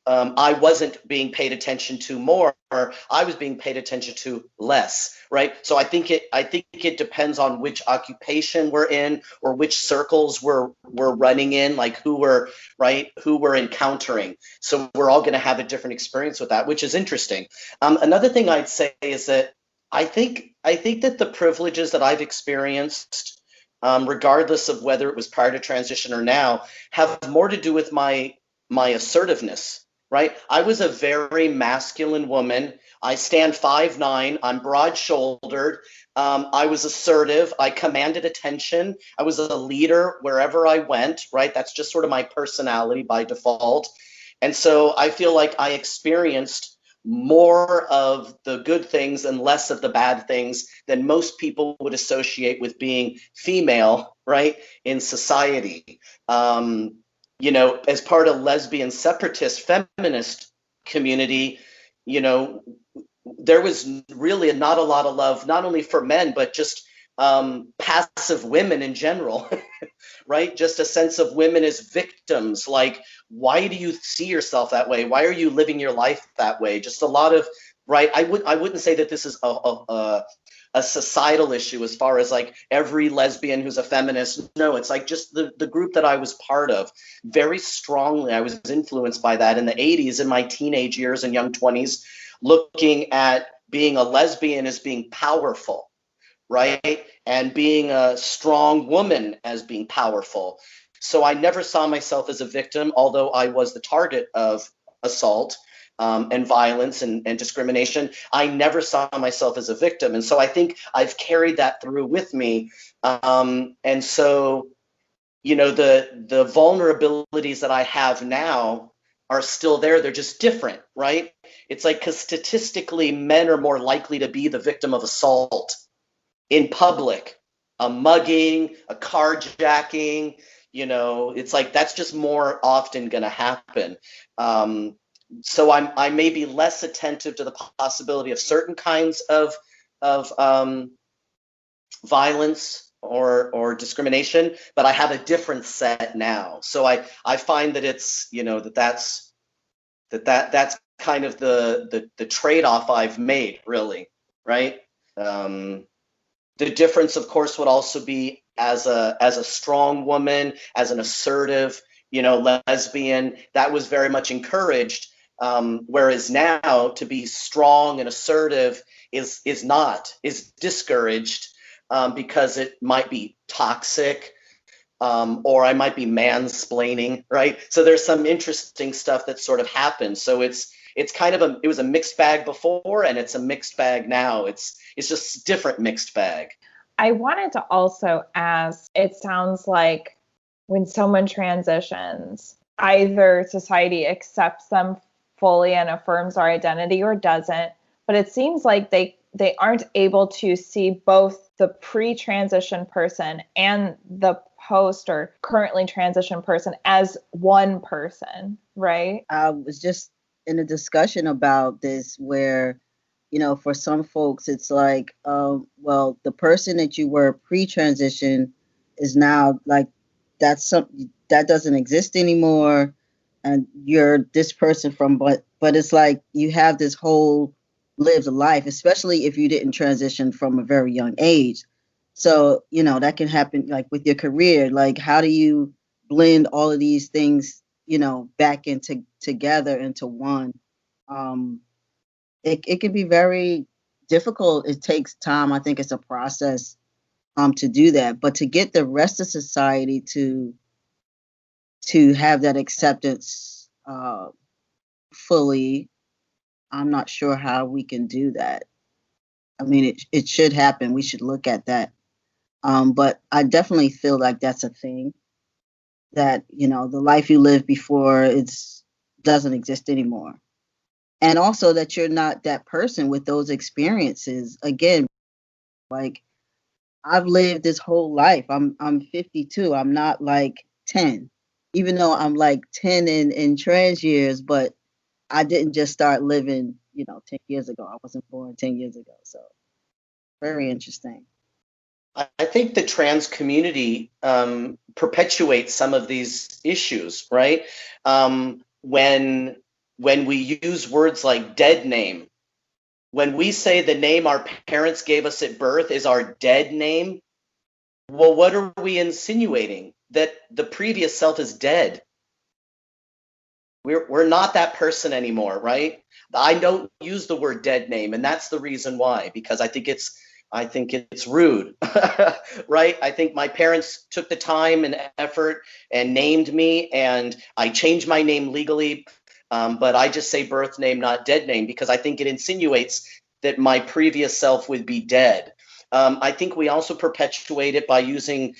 I wasn't being paid attention to more. I was being paid attention to less, right? So I think it depends on which occupation we're in or which circles we're running in, like who we're encountering. So we're all going to have a different experience with that, which is interesting. Another thing I'd say is that I think that the privileges that I've experienced, regardless of whether it was prior to transition or now, have more to do with my assertiveness. Right? I was a very masculine woman. I stand 5'9". I'm broad-shouldered. I was assertive. I commanded attention. I was a leader wherever I went, right? That's just sort of my personality by default. And so I feel like I experienced more of the good things and less of the bad things than most people would associate with being female, right, in society. You know, as part of lesbian separatist feminist community, you know, there was really not a lot of love, not only for men, but just passive women in general, right? Just a sense of women as victims. Like, why do you see yourself that way? Why are you living your life that way? Just a lot of, right? I wouldn't say that this is a societal issue as far as like every lesbian who's a feminist. No, it's like just the group that I was part of. Very strongly, I was influenced by that in the 80s, in my teenage years and young 20s, looking at being a lesbian as being powerful, right? And being a strong woman as being powerful. So I never saw myself as a victim, although I was the target of assault and violence and discrimination. I never saw myself as a victim. And so I think I've carried that through with me. And so, you know, the vulnerabilities that I have now are still there. They're just different, right? It's like, because statistically, men are more likely to be the victim of assault in public, a mugging, a carjacking, you know, it's like that's just more often going to happen. So I may be less attentive to the possibility of certain kinds of violence or discrimination, but I have a different set now. So I find that it's, you know, that's kind of the trade-off I've made, really, right? The difference, of course, would also be as a strong woman, as an assertive, you know, lesbian, that was very much encouraged. Whereas now to be strong and assertive is discouraged because it might be toxic, or I might be mansplaining, right? So there's some interesting stuff that sort of happens. So it's kind of it was a mixed bag before, and it's a mixed bag now. It's just different mixed bag. I wanted to also ask, it sounds like when someone transitions, either society accepts them fully and affirms our identity or doesn't, but it seems like they aren't able to see both the pre-transition person and the post or currently transitioned person as one person, right? I was just in a discussion about this where, you know, for some folks, it's like, well, the person that you were pre-transition is now like that doesn't exist anymore, and you're this person from, but it's like you have this whole lived life, especially if you didn't transition from a very young age. So, that can happen like with your career. Like, how do you blend all of these things, back into together into one? It can be very difficult. It takes time. I think it's a process to do that. But to get the rest of society to have that acceptance fully, I'm not sure how we can do that. I mean, it should happen. We should look at that. But I definitely feel like that's a thing, that, the life you lived before doesn't exist anymore. And also that you're not that person with those experiences. Again, like, I've lived this whole life. I'm 52. I'm not like 10, even though I'm like 10 in trans years, but I didn't just start living, 10 years ago. I wasn't born 10 years ago. So very interesting. I think the trans community perpetuates some of these issues, right? When we use words like dead name, when we say the name our parents gave us at birth is our dead name, well, what are we insinuating? That the previous self is dead. We're not that person anymore, right? I don't use the word dead name, and that's the reason why, because I think it's rude, right? I think my parents took the time and effort and named me, and I changed my name legally, but I just say birth name, not dead name, because I think it insinuates that my previous self would be dead. I think we also perpetuate it by using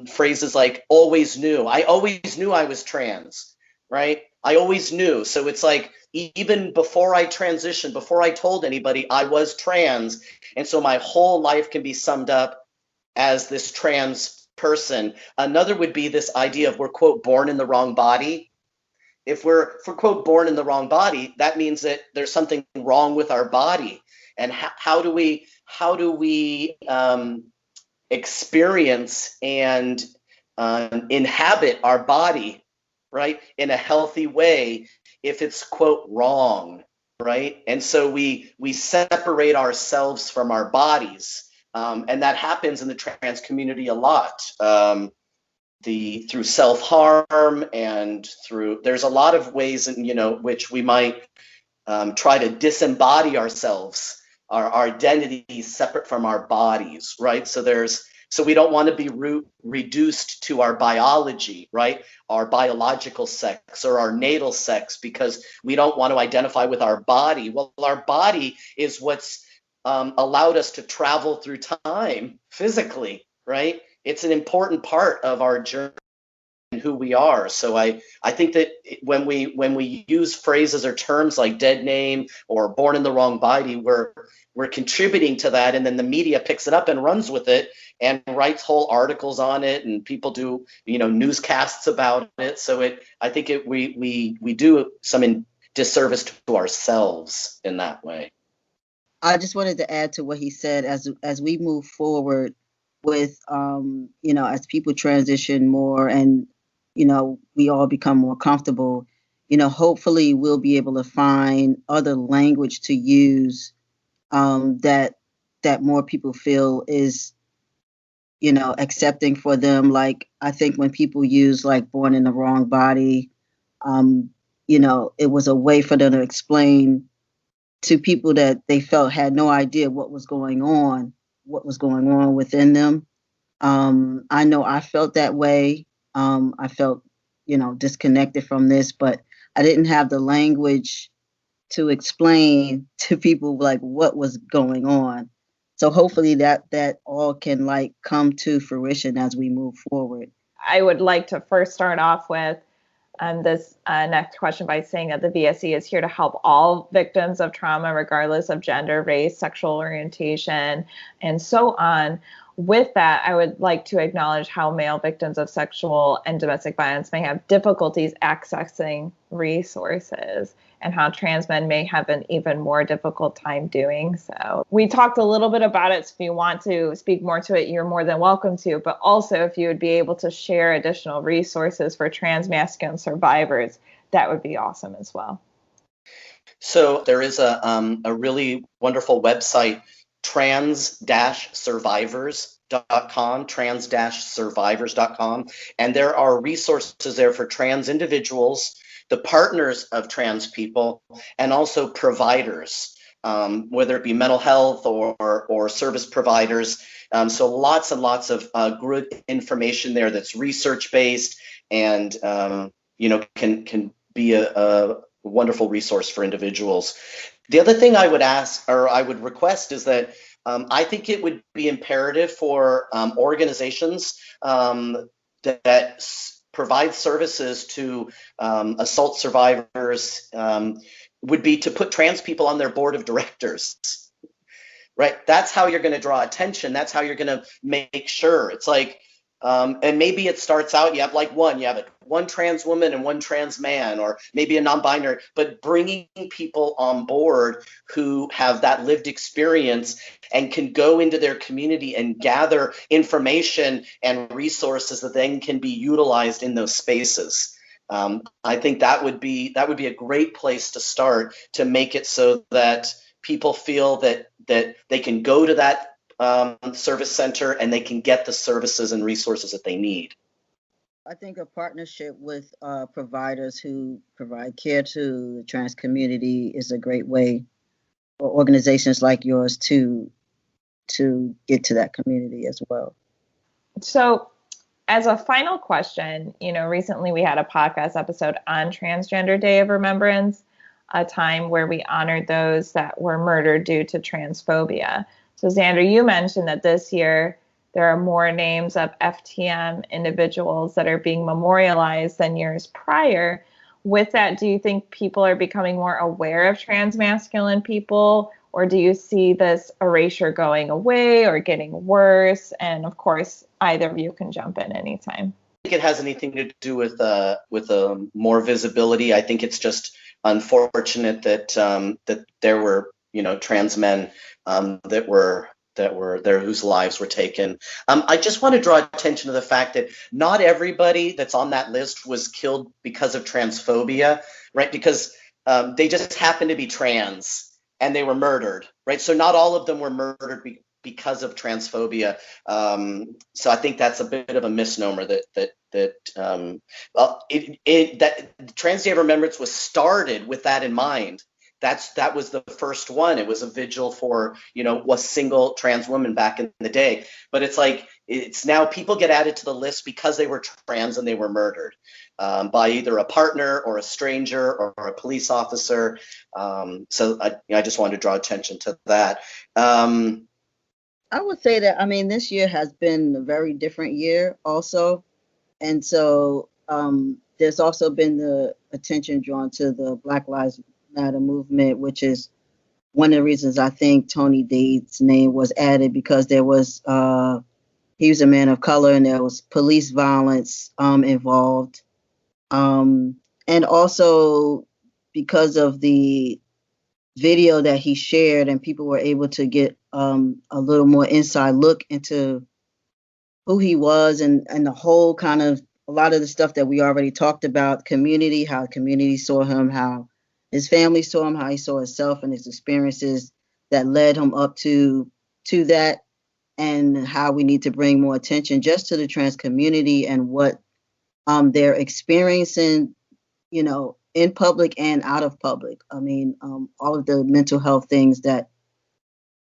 phrases like always knew. I always knew I was trans, right? I always knew. So it's like, even before I transitioned, before I told anybody, I was trans. And so my whole life can be summed up as this trans person. Another would be this idea of we're, quote, born in the wrong body. If we're quote, born in the wrong body, that means that there's something wrong with our body. And how do we experience and inhabit our body, right, in a healthy way if it's, quote, wrong, right? And so we separate ourselves from our bodies, and that happens in the trans community a lot, through self-harm, and there's a lot of ways in which we might try to disembody ourselves, our identity separate from our bodies, right? So we don't want to be reduced to our biology, right? Our biological sex or our natal sex, because we don't want to identify with our body. Well, our body is what's allowed us to travel through time physically, right? It's an important part of our journey and who we are. So I think that when we use phrases or terms like dead name or born in the wrong body, we're contributing to that, and then the media picks it up and runs with it and writes whole articles on it, and people do newscasts about it. So I think we do some disservice to ourselves in that way. I just wanted to add to what he said, as we move forward with as people transition more, and we all become more comfortable, hopefully we'll be able to find other language to use that more people feel is accepting for them. Like, I think when people use like born in the wrong body, it was a way for them to explain to people that they felt had no idea what was going on within them. I know I felt that way. I felt, disconnected from this, but I didn't have the language to explain to people like what was going on. So hopefully that all can like come to fruition as we move forward. I would like to first start off with this next question by saying that the VSC is here to help all victims of trauma, regardless of gender, race, sexual orientation, and so on. with that, I would like to acknowledge how male victims of sexual and domestic violence may have difficulties accessing resources, and how trans men may have an even more difficult time doing so. We talked a little bit about it, so if you want to speak more to it, you're more than welcome to, but also if you would be able to share additional resources for transmasculine survivors, that would be awesome as well. So there is a really wonderful website, trans-survivors.com, and there are resources there for trans individuals, the partners of trans people, and also providers, whether it be mental health or service providers. So lots and lots of good information there that's research-based and can be a wonderful resource for individuals. The other thing I would ask, or I would request, is that I think it would be imperative for organizations that provide services to assault survivors would be to put trans people on their board of directors. Right? That's how you're going to draw attention. That's how you're going to make sure. It's like, and maybe it starts out, you have one trans woman and one trans man, or maybe a non-binary, but bringing people on board who have that lived experience and can go into their community and gather information and resources that then can be utilized in those spaces. I think that would be a great place to start, to make it so that people feel that they can go to that service center and they can get the services and resources that they need. I think a partnership with providers who provide care to the trans community is a great way for organizations like yours to get to that community as well. So as a final question, recently we had a podcast episode on Transgender Day of Remembrance, a time where we honored those that were murdered due to transphobia. So Zander, you mentioned that this year there are more names of FTM individuals that are being memorialized than years prior. With that, do you think people are becoming more aware of transmasculine people, or do you see this erasure going away or getting worse? And of course, either of you can jump in anytime. I think it has anything to do with more visibility. I think it's just unfortunate that there were trans men that were there whose lives were taken. I just want to draw attention to the fact that not everybody that's on that list was killed because of transphobia, right? Because they just happened to be trans and they were murdered, right? So not all of them were murdered because of transphobia. So I think that's a bit of a misnomer that Trans Day of Remembrance was started with that in mind. That was the first one. It was a vigil for, a single trans woman back in the day. But it's now people get added to the list because they were trans and they were murdered by either a partner or a stranger or a police officer. So I just wanted to draw attention to that. I would say that, this year has been a very different year also. And so there's also been the attention drawn to the Black Lives Matter movement, which is one of the reasons I think Tony Dade's name was added, because there was he was a man of color and there was police violence involved, and also because of the video that he shared, and people were able to get a little more inside look into who he was and the whole kind of a lot of the stuff that we already talked about, community, how community saw him, how his family saw him, how he saw himself and his experiences that led him up to that, and how we need to bring more attention just to the trans community and what they're experiencing, in public and out of public. All of the mental health things that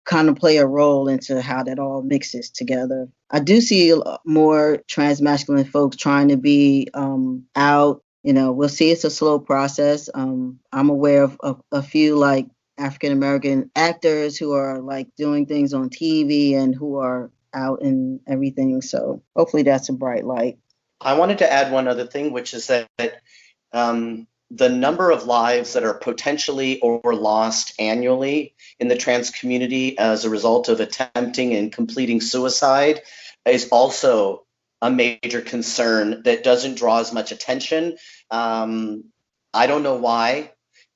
kind of play a role into how that all mixes together. I do see more transmasculine folks trying to be out. We'll see it's a slow process. I'm aware of a few like African-American actors who are like doing things on TV and who are out and everything. So hopefully that's a bright light. I wanted to add one other thing, which is that the number of lives that are potentially or lost annually in the trans community as a result of attempting and completing suicide is also a major concern that doesn't draw as much attention. I don't know why.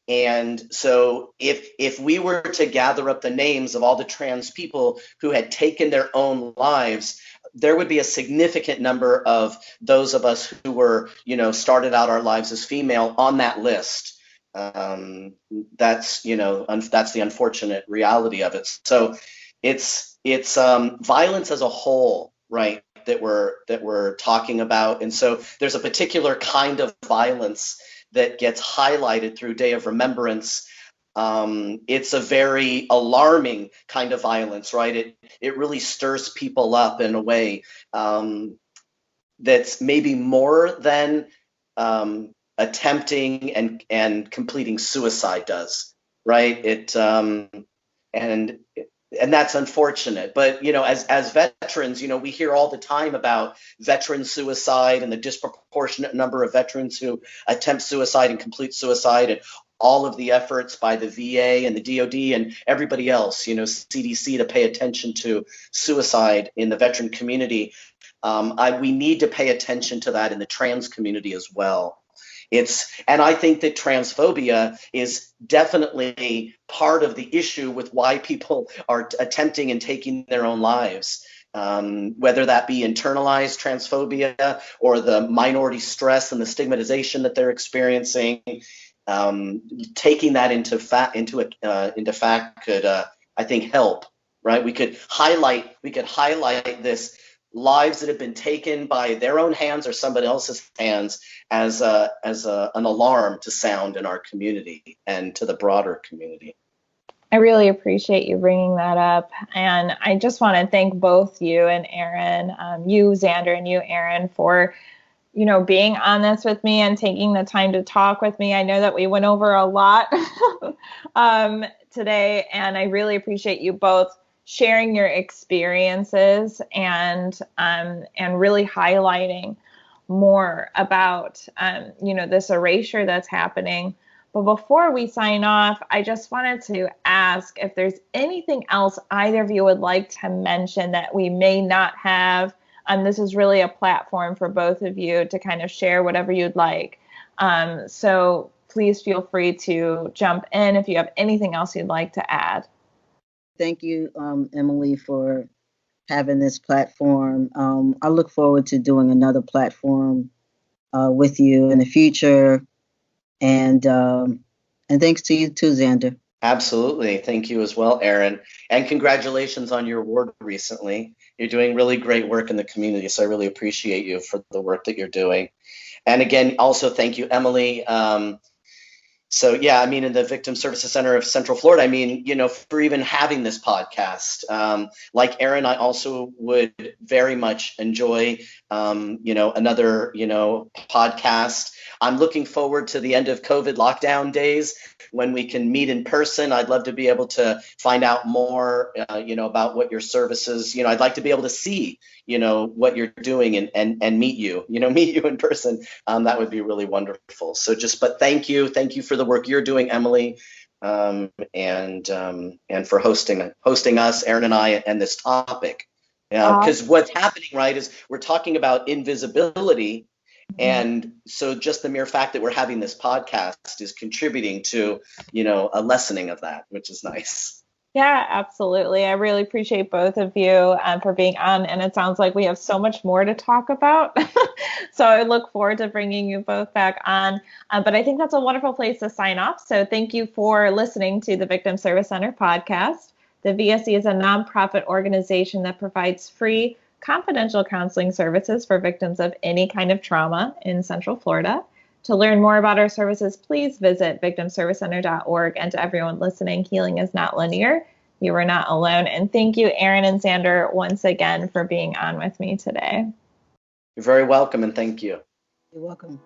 And so if we were to gather up the names of all the trans people who had taken their own lives, there would be a significant number of those of us who were, started out our lives as female on that list. That's the unfortunate reality of it. So it's violence as a whole, right, that we're talking about. And so there's a particular kind of violence that gets highlighted through Day of Remembrance. It's a very alarming kind of violence, right? It really stirs people up in a way that's maybe more than attempting and completing suicide does, right? And that's unfortunate. But as veterans, we hear all the time about veteran suicide and the disproportionate number of veterans who attempt suicide and complete suicide, and all of the efforts by the VA and the DOD and everybody else, CDC, to pay attention to suicide in the veteran community. We need to pay attention to that in the trans community as well. And I think that transphobia is definitely part of the issue with why people are attempting and taking their own lives, whether that be internalized transphobia or the minority stress and the stigmatization that they're experiencing. Taking that into fact could, I think, help. Right? We could highlight this lives that have been taken by their own hands or somebody else's hands as an alarm to sound in our community and to the broader community. I really appreciate you bringing that up. And I just want to thank both you and Aaron, you, Zander, and you, Aaron, for being on this with me and taking the time to talk with me. I know that we went over a lot today, and I really appreciate you both sharing your experiences and really highlighting more about, this erasure that's happening. But before we sign off, I just wanted to ask if there's anything else either of you would like to mention that we may not have. This is really a platform for both of you to kind of share whatever you'd like. So please feel free to jump in if you have anything else you'd like to add. Thank you, Emilie, for having this platform. I look forward to doing another platform with you in the future. And thanks to you too, Zander. Absolutely. Thank you as well, Aaron. And congratulations on your award recently. You're doing really great work in the community, so I really appreciate you for the work that you're doing. And again, also thank you, Emilie. So yeah, in the Victim Services Center of Central Florida, for even having this podcast. Like Aaron, I also would very much enjoy, another, podcast. I'm looking forward to the end of COVID lockdown days when we can meet in person. I'd love to be able to find out more, about what your services, I'd like to be able to see, what you're doing and meet you in person. That would be really wonderful. So but thank you for the work you're doing, Emilie, and for hosting us, Aaron and I, and this topic. Because what's happening, right, is we're talking about invisibility. And so just the mere fact that we're having this podcast is contributing to, a lessening of that, which is nice. Yeah, absolutely. I really appreciate both of you for being on. And it sounds like we have so much more to talk about. So I look forward to bringing you both back on. But I think that's a wonderful place to sign off. So thank you for listening to the Victim Service Center podcast. The VSC is a nonprofit organization that provides free, confidential counseling services for victims of any kind of trauma in Central Florida. To learn more about our services, please visit victimservicecenter.org. And to everyone listening, healing is not linear. You are not alone. And thank you, Aaron and Zander, once again for being on with me today. You're very welcome, and thank you. You're welcome.